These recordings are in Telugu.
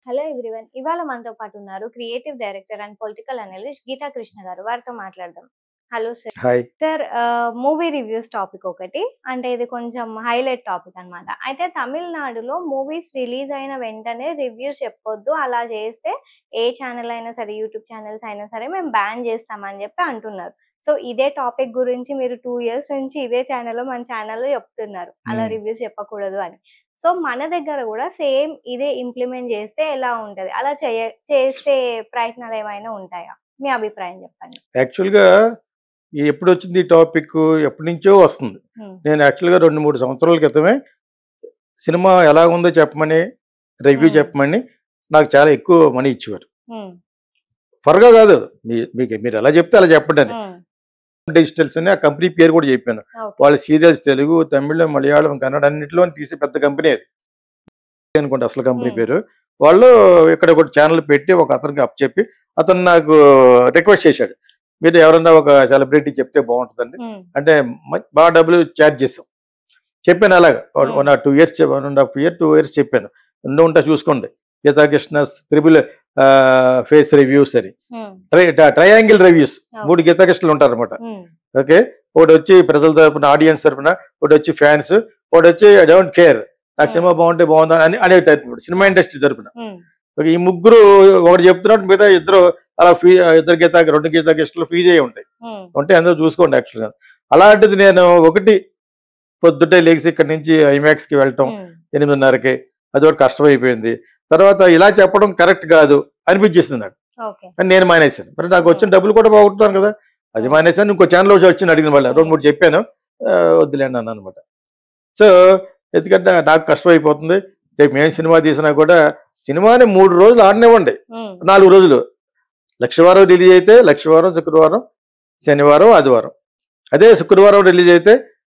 Hello everyone. ఇవాళ మనతో పాటు ఉన్నారు creative director and political analyst Geetha Krishna గారు. వారితో మాట్లాడదాం. Hello sir. Hi. Sir, movie reviews topic ఒకటి. అంటే ఇది కొంచెం హైలైట్ టాపిక్ అన్నమాట. అయితే తమిళనాడులో మూవీస్ రిలీజ్ అయిన వెంటనే రివ్యూస్ చెప్పొద్దు. అలా చేస్తే ఏ ఛానల్ అయినా సరే, యూట్యూబ్ ఛానల్స్ అయినా సరే మేము బ్యాన్ చేస్తామని చెప్పి అంటున్నారు. సో ఇదే టాపిక్ గురించి మీరు 2 ఇయర్స్ నుంచి ఇదే ఛానల్‌లో మన ఛానల్‌లో చెప్తున్నారు. అలా రివ్యూస్ చెప్పకూడదు అని. సో మన దగ్గర కూడా సేమ్ ఇదే ఇంప్లిమెంట్ చేస్తే ఎలా ఉంటది? అలా చేసే ప్రయత్నాలు ఏమైనా ఉంటాయా? మీ అభిప్రాయం చెప్పండి. యాక్చువల్‌గా ఎప్పుడొచ్చింది ఈ టాపిక్? ఎప్పటినుంచో వస్తుంది. నేను యాక్చువల్‌గా 2, 3 సంవత్సరాల క్రితమే సినిమా ఎలాగుందో చెప్పమని, రివ్యూ చెప్పమని నాకు చాలా ఎక్కువ మనీ ఇచ్చేవారు. త్వరగా కాదు, మీరు ఎలా చెప్తే అలా చెప్పండి అని. డిజిటల్స్ అని ఆ కంపెనీ పేరు కూడా చెప్పాను. వాళ్ళ సీరియల్స్ తెలుగు, తమిళ, మలయాళం, కన్నడ అన్నింటిలో తీసే పెద్ద కంపెనీ అది అనుకోండి, అసలు కంపెనీ పేరు. వాళ్ళు ఇక్కడ ఒక ఛానల్ పెట్టి ఒక అతనికి అప్పచెప్పి అతను నాకు రిక్వెస్ట్ చేశాడు, మీరు ఎవరన్నా ఒక సెలబ్రిటీ చెప్తే బాగుంటుందండి అంటే బాగా డబ్బులు ఛార్జ్ చేసాం. చెప్పాను అలాగా 1.5 ఇయర్స్ 2 ఇయర్స్ చెప్పాను. రెండు ఉంటా చూసుకోండి, గీతాకృష్ణ త్రిబుల్ ఫేస్ రివ్యూస్ అని, ట్రయాంగిల్ రివ్యూస్, 3 గీతాకృష్ణలు ఉంటారు అనమాట. ఓకే, ఒకటి వచ్చి ప్రజల తరపున, ఆడియన్స్ తరపున, ఒకటి వచ్చి ఫ్యాన్స్, ఒకటి వచ్చి ఐ డోంట్ కేర్, నాకు సినిమా బాగుంటే బాగుందా అని అనే టైప్ సినిమా ఇండస్ట్రీ తరపున. ఈ ముగ్గురు ఒకటి చెప్తున్నట్టు మిగతా ఇద్దరు అలా రెండు గీతాకృష్ణలు ఫీజ్ అయ్యి ఉంటాయి. ఉంటే అందరూ చూసుకోండి. యాక్చువల్గా అలాంటిది నేను ఒకటి పొద్దుటే లేచి ఇక్కడ నుంచి ఐమాక్స్కి వెళ్ళటం 8:30కి, అది ఒకటి కష్టమైపోయింది. తర్వాత ఇలా చెప్పడం కరెక్ట్ కాదు అనిపించేసింది నాకు. నేను మానేశాను. మరి నాకు వచ్చిన డబ్బులు కూడా బాగుంటున్నాను కదా, అది మానేశాను. ఇంకో ఛానల్ వచ్చి అడిగిన వాళ్ళు 2-3 చెప్పాను, వద్దులేండి అన్నాను అనమాట. సో ఎందుకంటే నాకు కష్టం అయిపోతుంది. రేపు మేము సినిమా తీసినా కూడా సినిమాని 3 రోజులు ఆడనివ్వండి, 4 రోజులు. లక్షవారం రిలీజ్ అయితే లక్షవారం, శుక్రవారం, శనివారం, ఆదివారం. అదే శుక్రవారం రిలీజ్ అయితే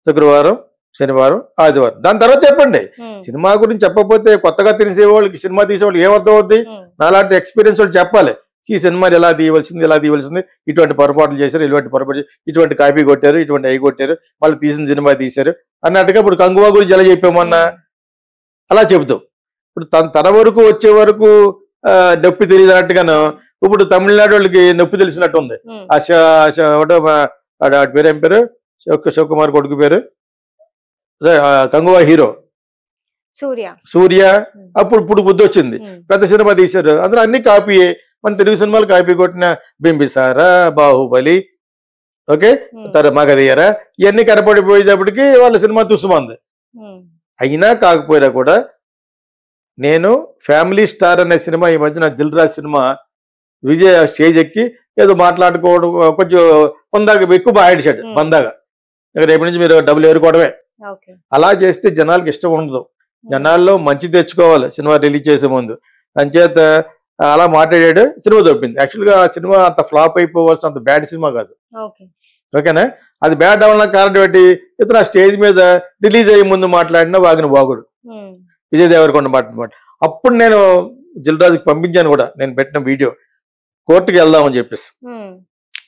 శుక్రవారం, శనివారం, ఆదివారం. దాని తర్వాత చెప్పండి. సినిమా గురించి చెప్పకపోతే కొత్తగా తెలిసే వాళ్ళకి, సినిమా తీసేవాళ్ళకి ఏమర్థం అవుద్ది? నాలాంటి ఎక్స్పీరియన్స్ వాళ్ళు చెప్పాలి, ఈ సినిమాని ఎలా తీయవలసింది, ఇటువంటి పొరపాట్లు చేశారు, ఇటువంటి కాపీ కొట్టారు, ఇటువంటి అవి కొట్టారు, వాళ్ళు తీసిన సినిమా తీశారు అన్నట్టుగా. ఇప్పుడు కంగువా గురించి ఎలా చెప్పామన్నా అలా చెబుతాం. ఇప్పుడు తన వరకు వచ్చే వరకు నొప్పి తెలియదు అన్నట్టుగాను ఇప్పుడు తమిళనాడు వాళ్ళకి నొప్పి తెలిసినట్టు ఉంది. పేరు ఏం పేరు? శివకుమార్ కొడుకు పేరు, కంగువా హీరో సూర్య. ఇప్పుడు బుద్ధి వచ్చింది, పెద్ద సినిమా తీశారు, అందులో అన్ని కాపీయే. మన తెలుగు సినిమాలు కాపీ కొట్టిన బింబిసారా, బాహుబలి, ఓకే, మగధీయరా, ఇవన్నీ కనపడిపోయేటప్పటికి వాళ్ళ సినిమా తుసుమంది. అయినా కాకపోయినా కూడా నేను ఫ్యామిలీ స్టార్ అనే సినిమా, ఈ మధ్యన దిల్ రాజు సినిమా విజయ్ స్టేజ్ ఎక్కి ఏదో మాట్లాడుకోవడం, కొంచెం పొందాక ఎక్కువ బాగా ఆడిచాడు బందాగా, రేపటి నుంచి మీరు డబ్బులు ఏరుకోవడమే. అలా చేస్తే జనాలకు ఇష్టం ఉండదు. జనాల్లో మంచి తెచ్చుకోవాలి సినిమా రిలీజ్ చేసే ముందు. అంచేత అలా మాట్లాడాడు, సినిమా దొరికింది. యాక్చువల్గా ఆ సినిమా అంత ఫ్లాప్ అయిపోవాల్సిన అంత బ్యాడ్ సినిమా కాదు, ఓకేనా. అది బ్యాడ్ అవ్వడానికి కారణం ఏంటి? ఇతను ఆ స్టేజ్ మీద రిలీజ్ అయ్యే ముందు మాట్లాడిన వాగిన బాగుడు, విజయ్ దేవరకొండ మాట. అప్పుడు నేను దిల్రాజుకి పంపించాను కూడా, నేను పెట్టిన వీడియో, కోర్టుకి వెళ్దామని చెప్పేసి.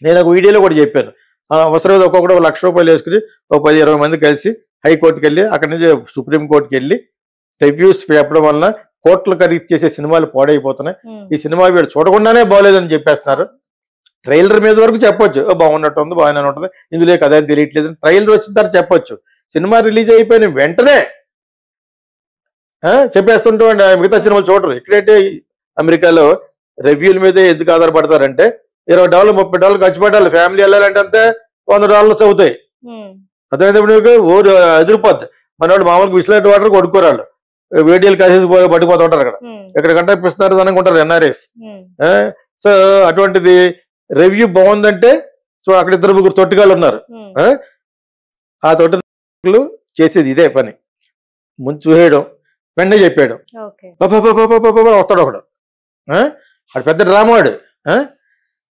నేను ఒక వీడియోలో కూడా చెప్పాను, అవసరమైతే ఒక్కొక్కటి 1 లక్ష రూపాయలు వేసుకుని ఒక 10-20 మంది కలిసి హైకోర్టుకి వెళ్ళి, అక్కడి నుంచి సుప్రీంకోర్టుకి వెళ్ళి రివ్యూస్ చెప్పడం వలన కోర్టులు ఖరీదు చేసే సినిమాలు పాడైపోతున్నాయి. ఈ సినిమా వీడు చూడకుండానే బాగోలేదని చెప్పేస్తున్నారు. ట్రైలర్ మీద వరకు చెప్పొచ్చు, బాగున్నట్టు ఉంది, బాగానే ఉంటుంది, ఇందులో కథ తెలియట్లేదు. ట్రైలర్ వచ్చిన తర్వాత చెప్పొచ్చు. సినిమా రిలీజ్ అయిపోయిన వెంటనే చెప్పేస్తుంటే మిగతా సినిమాలు చూడరు. ఇక్కడైతే అమెరికాలో రివ్యూల మీదే ఎందుకు ఆధారపడతారంటే, $20, $30 ఖర్చు పెట్టాలి, ఫ్యామిలీ వెళ్ళాలంటే అంతే $100 అవుతాయి. అదేవిధంగా మీకు ఊరు ఎదిరిపోద్ది. మనవాళ్ళు మామూలుగా విసిలేట్ వాటర్ కొడుకోరాళ్ళు, వేడియలు కాసేసి పట్టుకుపోతూ ఉంటారు. ఇక్కడ గంట ఇప్పిస్తున్నారు అనుకుంటారు ఎన్ఆర్ఎస్. సో అటువంటిది రివ్యూ బాగుందంటే, సో అక్కడ 2-3 తొట్టిగాళ్ళు ఉన్నారు. ఆ తొట్టిలు చేసేది ఇదే పని, ముందు చూసేయడం, వెంటనే చెప్పాడు, వస్తాడు ఒకడు, అటు పెద్ద డ్రామాడు,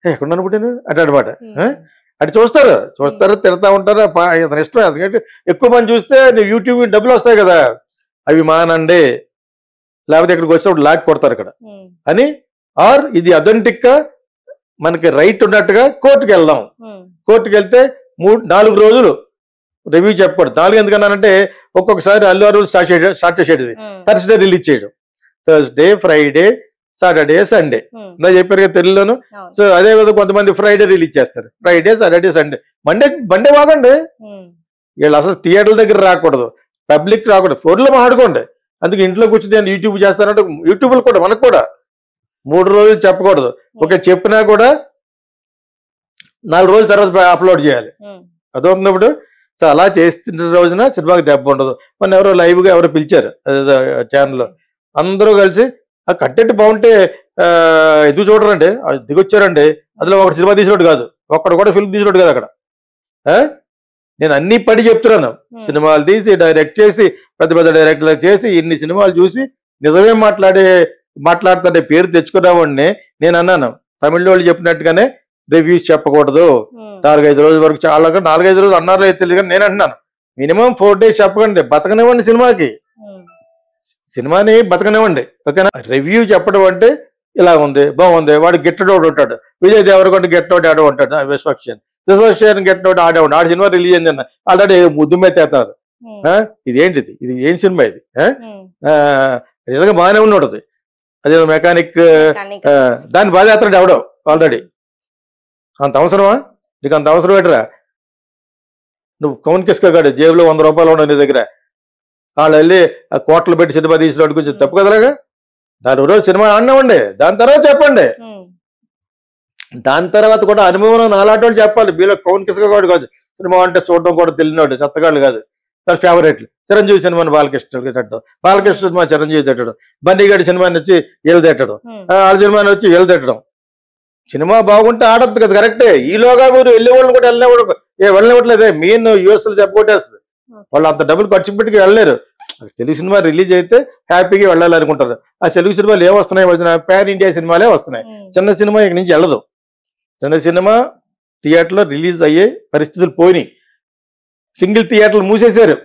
ఎక్కడ అనుకుంటాను అటు అనమాట. అటు చూస్తారు, తిడతా ఉంటారు, అతని ఇష్టం. ఎందుకంటే ఎక్కువ మంది చూస్తే యూట్యూబ్ డబ్బులు వస్తాయి కదా, అవి మానండి, లేకపోతే ఇక్కడికి వచ్చినప్పుడు లాక్ కొడతారు ఇక్కడ అని. ఆర్ ఇది అథెంటిక్ గా మనకి రైట్ ఉన్నట్టుగా కోర్టుకి వెళ్దాం. కోర్టుకి వెళ్తే 3-4 రోజులు రివ్యూ చెప్పకూడదు. 4 ఎందుకన్నానంటే ఒక్కొక్కసారి అల్లు అర్జున్ స్టార్ట్ చేసేది థర్స్డే రిలీజ్ చేయడం, థర్స్డే, ఫ్రైడే, సాటర్డే సండే ఇందా చెప్పారు కదా తెలుగులోను. అవును. సో అదే విధంగా కొంతమంది ఫ్రైడే రిలీజ్ చేస్తారు, ఫ్రైడే సాటర్డే సండే. మండే వాగండి. వీళ్ళు అసలు థియేటర్ల దగ్గర రాకూడదు, పబ్లిక్ రాకూడదు, ఫోన్లో మాట్లాడుకోండి. అందుకే ఇంట్లో కూర్చొని నేను యూట్యూబ్ చేస్తానంటే యూట్యూబ్లో కూడా మనకు కూడా 3 రోజులు చెప్పకూడదు. ఓకే చెప్పినా కూడా 4 రోజుల తర్వాత అప్లోడ్ చేయాలి. అదవుతున్నప్పుడు సో అలా చేస్తున్న రోజున సినిమాకి దెబ్బ ఉండదు. మన ఎవరో లైవ్గా ఎవరో పిలిచారు ఛానల్లో, అందరూ కలిసి ఆ కంటెంట్ బాగుంటే ఎదుగు చూడరండి, దిగొచ్చారండి. అందులో ఒకటి సినిమా తీసినట్టు కాదు, ఒక్కడు కూడా ఫిల్మ్ తీసినట్టు కాదు అక్కడ. నేను అన్ని పడి చెప్తున్నాను, సినిమాలు తీసి డైరెక్ట్ చేసి పెద్ద పెద్ద డైరెక్టర్లు చేసి ఇన్ని సినిమాలు చూసి నిజమే మాట్లాడుతుంటే పేరు తెచ్చుకున్నామని నేను అన్నాను. తమిళ వాళ్ళు చెప్పినట్టుగానే రివ్యూస్ చెప్పకూడదు, 4-5 రోజుల వరకు, చాలా 4-5 రోజులు అన్నారో తెలియదు కానీ నేను అంటున్నాను మినిమం 4 days చెప్పకండి, బతకనివ్వండి సినిమాకి, సినిమాని బతకనివ్వండి. ఓకేనా? రివ్యూ చెప్పడం అంటే ఇలా ఉంది, బాగుంది, వాడు గెట్టడోడు ఉంటాడు, విజయ్ దేవరకొండ గెట్టోడు ఆడే ఉంటాడు, విశ్వక్సేన్ గెట్టోడు ఆడే ఉంటాడు, ఆడ సినిమా రిలీజ్ అయింది ఆల్రెడీ ముద్దు మెత్తేస్తారు. ఇదేంటిది, ఇది ఏం సినిమా ఇది? నిజంగా బాగానే ఉన్నాడు, అదే మెకానిక్, దాన్ని బాగా చేస్తాడు ఎవడో ఆల్రెడీ. అంత అవసరమా నీకు? అంత అవసరం ఏంటరా? నువ్వు కౌన్ కిస్కాడు జేబులో 100 రూపాయలు ఉండవు నీ దగ్గర, వాళ్ళు వెళ్ళి ఆ కోట్లు పెట్టి సినిమా తీసినట్టు కొంచెం తప్పు కదలాగా. దాని రోజు సినిమా ఆడినామండి, దాని తర్వాత చెప్పండి, దాని తర్వాత కూడా అనుభవం నాలాంటి వాళ్ళు చెప్పాలి. మీలో కౌన్ కిస్కాడు కాదు, సినిమా అంటే చూడడం కూడా తెలియనాడు, చెత్తగాళ్ళు కాదు. దాని ఫేవరెట్లు చిరంజీవి సినిమాని బాలకృష్ణ తిట్టడం, బాలకృష్ణ సినిమా చిరంజీవి తిట్టడం, బన్నీగాడి సినిమాని వచ్చి వీళ్ళు తిట్టడం, వాళ్ళ సినిమాని వచ్చి వీళ్ళు తిట్టడం. సినిమా బాగుంటే ఆడద్దు కదా, కరెక్టే. ఈలోగా మీరు వెళ్ళేవాళ్ళు కూడా వెళ్ళనివ్వట్లేదే. మెయిన్ యూఎస్లో చెప్పొట్టేస్తుంది, వాళ్ళు అంత డబ్బులు ఖర్చు పెట్టి వెళ్ళలేరు. తెలుగు సినిమా రిలీజ్ అయితే హ్యాపీగా వెళ్ళాలనుకుంటారు. ఆ తెలుగు సినిమాలు ఏమొస్తున్నాయి, పాన్ ఇండియా సినిమాలే వస్తున్నాయి. చిన్న సినిమా ఇక నుంచి వెళ్ళదు. చిన్న సినిమా థియేటర్లో రిలీజ్ అయ్యే పరిస్థితులు పోయినాయి. సింగిల్ థియేటర్లు మూసేశారు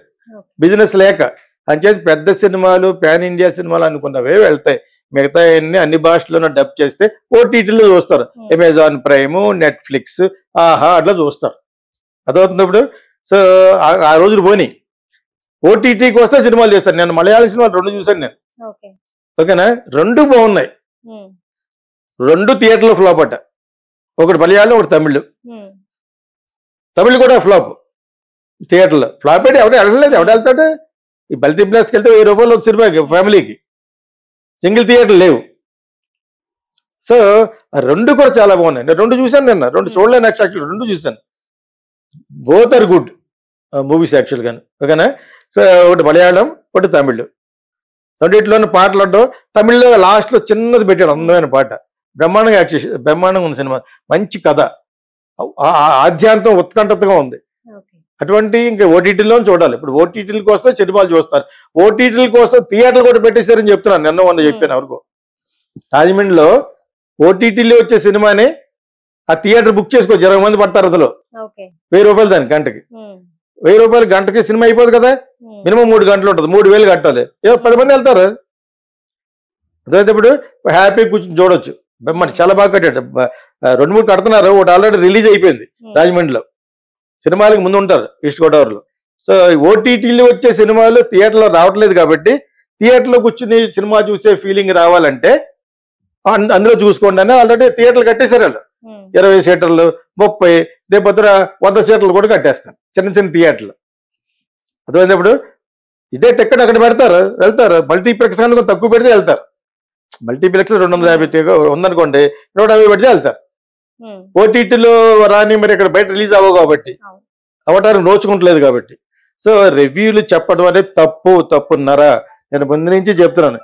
బిజినెస్ లేక. అంచేది పెద్ద సినిమాలు పాన్ ఇండియా సినిమాలు అనుకున్నవే వెళ్తాయి, మిగతా అన్ని భాషల్లోనూ డబ్ చేస్తే ఓటీటీలో చూస్తారు. అమెజాన్ ప్రైమ్, నెట్ఫ్లిక్స్, ఆహా అట్లా చూస్తారు. అదవుతున్నప్పుడు సో ఆ రోజులు పోనీ. ఓటీటీకి వస్తే సినిమాలు చేస్తారు. నేను మలయాళం సినిమాలు 2 చూసాను నేను. ఓకేనా? 2 బాగున్నాయి, 2 థియేటర్లో ఫ్లాప్ అట్ట. ఒకటి మలయాళం, ఒకటి తమిళ్. తమిళ్ కూడా ఫ్లాప్, థియేటర్లో ఫ్లాప్ అయితే ఎవడ వెళ్ళలేదు. ఎవడ వెళ్తాడు? ఈ మల్టీప్లెక్స్కి వెళ్తే 1000 రూపాయలు సినిమాకి ఫ్యామిలీకి, సింగిల్ థియేటర్ లేవు. సో ఆ 2 కూడా చాలా బాగున్నాయి. నేను 2 చూశాను నిన్న, 2 చూడలేను యాక్చువల్, 2 చూశాను. బోత్ ఆర్ గుడ్ మూవీస్ యాక్చువల్గా. ఓకేనా? సో ఒకటి మలయాళం, ఒకటి తమిళ్. రెండిట్లోనే పాటలు ఉండవు. తమిళ్లో లాస్ట్లో చిన్నది పెట్టాడు, అందమైన పాట, బ్రహ్మాండంగా యాక్ట్ చేసి, బ్రహ్మాండంగా ఉంది సినిమా. మంచి కథ, ఆద్యాంతం ఉత్కంఠతగా ఉంది. అటువంటి ఇంకా ఓటీటీలో చూడాలి. ఇప్పుడు ఓటీటీల కోసం సినిమాలు చూస్తారు, ఓటీటీల కోసం థియేటర్లు కూడా పెట్టేశారని చెప్తున్నాను. నిన్న చెప్పాను ఎవరికో, రాజమండ్రిలో ఓటీటీలో వచ్చే సినిమాని ఆ థియేటర్ బుక్ చేసుకోవచ్చు, 20 మంది పడతారు. అందులో 1000 రూపాయలు దానికి గంటకి. 1000 రూపాయలు గంటకి సినిమా అయిపోదు కదా, మినిమం 3 గంటలు ఉంటుంది, 3000 కట్టాలి. 10 మంది వెళ్తారు. అదైతే ఇప్పుడు హ్యాపీ కూర్చొని చూడొచ్చు. మరి చాలా బాగా కట్టాడు. 2-3 కడుతున్నారు, ఒకటి ఆల్రెడీ రిలీజ్ అయిపోయింది రాజమండ్రిలో. సినిమాలకు ముందు ఉంటారు ఈస్ట్ గోదావరిలో. సో ఓటీటీలో వచ్చే సినిమాలు థియేటర్లో రావట్లేదు కాబట్టి థియేటర్లో కూర్చుని సినిమా చూసే ఫీలింగ్ రావాలంటే అందులో చూసుకోండి అని ఆల్రెడీ థియేటర్లు కట్టేశారు వాళ్ళు. 20 సీటర్లు, 30, రేపొద్దున 100 సీటర్లు కూడా కట్టేస్తారు చిన్న చిన్న థియేటర్లు. అర్థమైనప్పుడు ఇదే టికెట్ అక్కడ పెడతారు, వెళ్తారు. మల్టీప్లెక్స్ కనుక తక్కువ పెడితే వెళ్తారు. మల్టీప్లెక్స్ 250 ఉందనుకోండి, 150 పెడితే వెళ్తారు. ఓటీటీలో రాని మరి ఇక్కడ బయట రిలీజ్ అవ్వవు కాబట్టి, అవటానికి నోచుకుంటలేదు కాబట్టి. సో రివ్యూలు చెప్పడం అనేది తప్పున్నరా. నేను ముందు నుంచి చెప్తున్నాను.